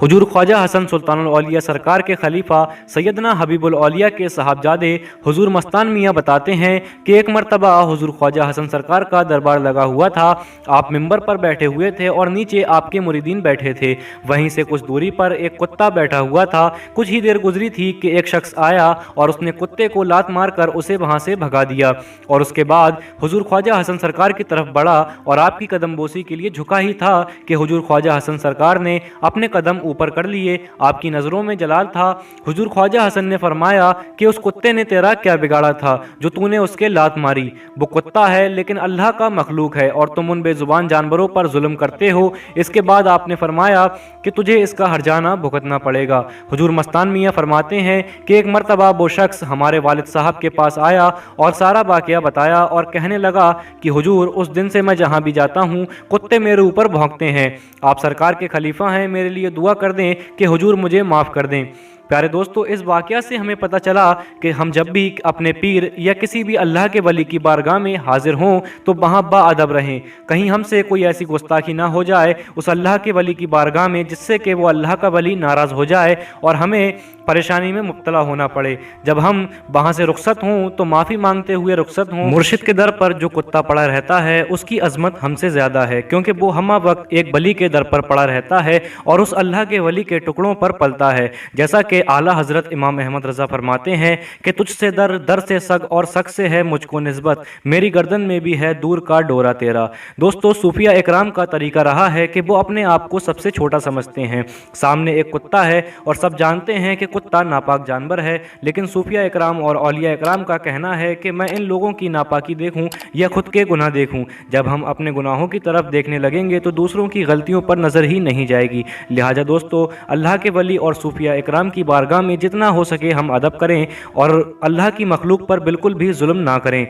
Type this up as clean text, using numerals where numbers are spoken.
हुजूर ख्वाजा हसन सुल्तानुल औलिया सरकार के खलीफा सैयदना हबीबुल औलिया के साहबजादे हुजूर मस्तान मियाँ बताते हैं कि एक मरतबा हुजूर ख्वाजा हसन सरकार का दरबार लगा हुआ था। आप मिंबर पर बैठे हुए थे और नीचे आपके मुरीदीन बैठे थे। वहीं से कुछ दूरी पर एक कुत्ता बैठा हुआ था। कुछ ही देर गुजरी थी कि एक शख्स आया और उसने कुत्ते को लात मारकर उसे वहां से भगा दिया और उसके बाद हुजूर ख्वाजा हसन सरकार की तरफ बढ़ा और आपकी कदमबोसी के लिए झुका ही था कि हुजूर ख्वाजा हसन सरकार ने अपने कदम ऊपर कर लिए। आपकी नज़रों में जलाल था। हुजूर ख्वाजा हसन ने फरमाया कि उस कुत्ते ने तेरा क्या बिगाड़ा था जो तूने उसके लात मारी। वो कुत्ता है लेकिन अल्लाह का मखलूक है और तुम उन बेजुबान जानवरों पर जुल्म करते हो। इसके बाद आपने फरमाया कि तुझे इसका हर्जाना भुगतना पड़ेगा। हुजूर मस्तान मियाँ फरमाते हैं कि एक मरतबा वो शख्स हमारे वालिद साहब के पास आया और सारा वाक़या बताया और कहने लगा कि हुजूर उस दिन से मैं जहाँ भी जाता हूँ कुत्ते मेरे ऊपर भौंकते हैं। आप सरकार के खलीफा हैं, मेरे लिए दुआ कर दें कि हुजूर मुझे माफ़ कर दें। प्यारे दोस्तों, इस वाक़या से हमें पता चला कि हम जब भी अपने पीर या किसी भी अल्लाह के वली की बारगाह में हाजिर हों तो वहाँ बाअदब रहें। कहीं हमसे कोई ऐसी गुस्ताखी ना हो जाए उस अल्लाह के वली की बारगाह में जिससे कि वो अल्लाह का वली नाराज़ हो जाए और हमें परेशानी में मुब्तला होना पड़े। जब हम वहाँ से रुखसत हों तो माफ़ी मांगते हुए रुखसत हों। मुर्शिद के दर पर जो कुत्ता पड़ा रहता है उसकी अजमत हमसे ज़्यादा है, क्योंकि वो हम वक्त एक वली के दर पर पड़ा रहता है और उस अल्लाह के वली के टुकड़ों पर पलता है। जैसा कि आला हज़रत इमाम अहमद रज़ा फरमाते हैं कि तुझसे दर, दर से सग और सग से है मुझको निस्बत, मेरी गर्दन में भी है दूर का डोरा तेरा। दोस्तों, सूफिया इकराम का तरीका रहा है कि वो अपने आप को सबसे छोटा समझते हैं। सामने एक कुत्ता है और सब जानते हैं कि कुत्ता नापाक जानवर है, लेकिन सूफिया इकराम और औलिया इकराम का कहना है कि मैं इन लोगों की नापाकी देखूं या खुद के गुनाह देखूं। जब हम अपने गुनाहों की तरफ देखने लगेंगे तो दूसरों की गलतियों पर नज़र ही नहीं जाएगी। लिहाजा दोस्तों, अल्लाह के वली और सूफिया इकराम की बारगाह में जितना हो सके हम अदब करें और अल्लाह की मखलूक पर बिल्कुल भी जुल्म ना करें।